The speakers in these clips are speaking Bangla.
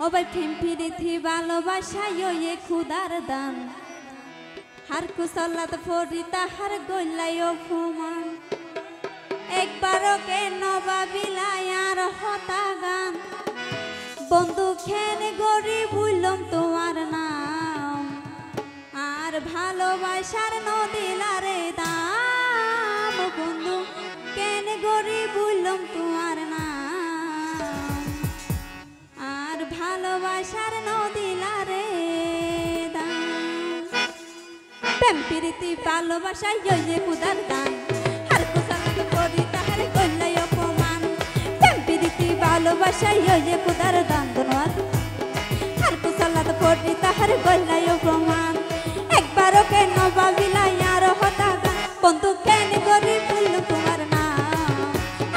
ও ভাই প্রেম প্রীতি ভালোবাসায় ওয়ে খুদার দান হার কুসল্লাত ফরি তাহার গইলাই অপমান একবারও কেন ভাবিলায় আর হতা গান বন্ধু খেন গরি বুঝলাম তোমার নাম আর ভালোবাসার নদিলারে দাম বন্ধু কেন গরি বুঝলাম তোমার নাম আর ভালোবাসার নদিলারে দাম প্রেম প্রীতি ভালোবাসায় ওয়ে খুদার দান হার কুসল্লাত ফরি তাহার গইলাই অপমান প্রেম প্রীতি ভালোবাসায় ওয়ে খুদার দান ধন্যবাদ হার কুসল্লাত ফরি তাহার গইলাই অপমান একবারও কেন ভাবিলায় আর হতা গান বন্ধু কেন গরি বুঝলাম তোমার নাম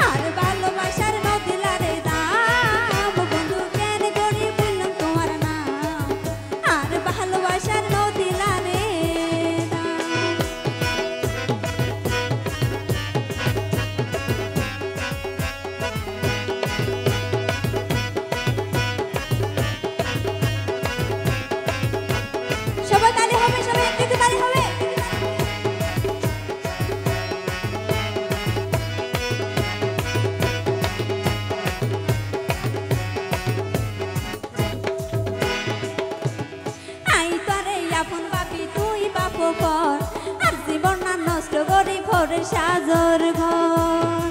আর ভালোবাসার নদিলারে দাম বন্ধু কেন গরি বুঝলাম তোমার নাম আর ভালোবাসার নদিলারে সবাই তালি হবে সবাই একটু তালি হবে আই তরে আপন বাপি তুই বাপ কর আর জীবন না নষ্ট করি ভরে সাজর ঘর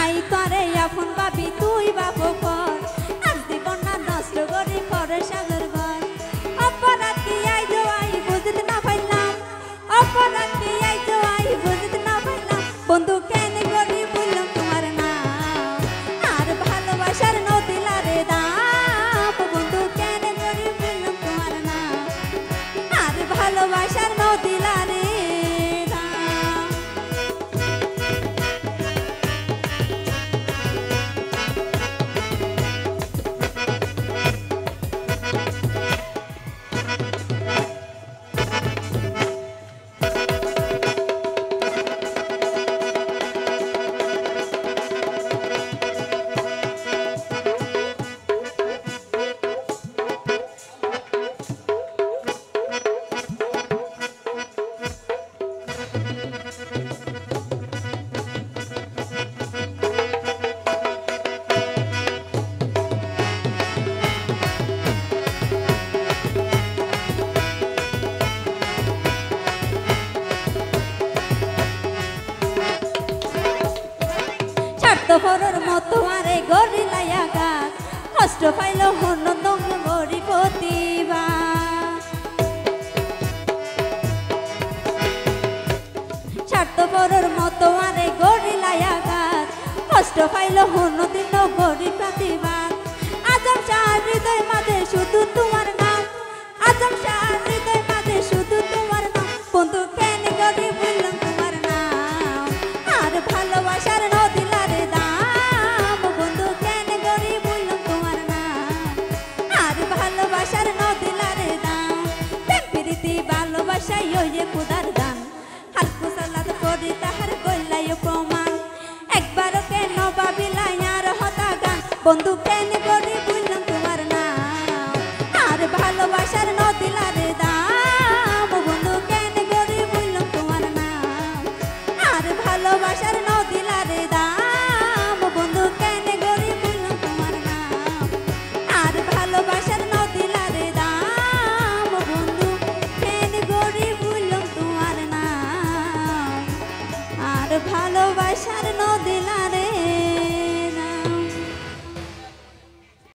আই তরে আপন বাপি তুই বাপ কর আর জীবন না নষ্ট করি ভরে সাজর ঘর অপরাধ কি আই যো আই বুঝতে না পাইলাম অপরাধ কি আই যো আই বুঝতে না পাইলাম বন্ধু কেন গরি বুঝলাম তোমার নাম আর ভালোবাসার নদিলারে দাম বন্ধু কেন গরি বুঝলাম তোমার নাম আর ভালোবাসার নদিলারে দাম স্বার্থপরের মতো আরে গরিলাই আঘাত কষ্ট পাইল হনন্দ গরি প্রতিভা স্বার্থপরের মতো আরে গরিলাই আঘাত কষ্ট পাইল হনদিন গরি প্রতিভা আজম শাহ হৃদয় মাঝে শুধু তোমার নাম আজম শাহ হৃদয় মাঝে শুধু তোমার নাম বন্ধু কেন গরি বুঝলাম তোমার নাম আর ভালোবাসার নদিলারে দাম বন্ধু কেন গরি বুঝলাম তোমার নাম আর ভালোবাসার নদিলারে দাম প্রেম প্রীতি ভালোবাসায় ওয়ে খুদার দান হার কুসল্লাত ফরি তাহার গইলাই অপমান একবারও কেন ভাবিলায় আর হতা গান বন্ধু কেন গরি বুঝলাম তোমার নাম আর ভালোবাসার নদিলারে দাম বন্ধু কেন গরি বুঝলাম তোমার নাম আর ভালোবাসার নদিলারে দাম বন্ধু কেন গরি বুঝলাম তোমার নাম আর ভালোবাসার নদিলারে দাম বন্ধু কেন গরি বুঝলাম তোমার নাম আর ভালোবাসার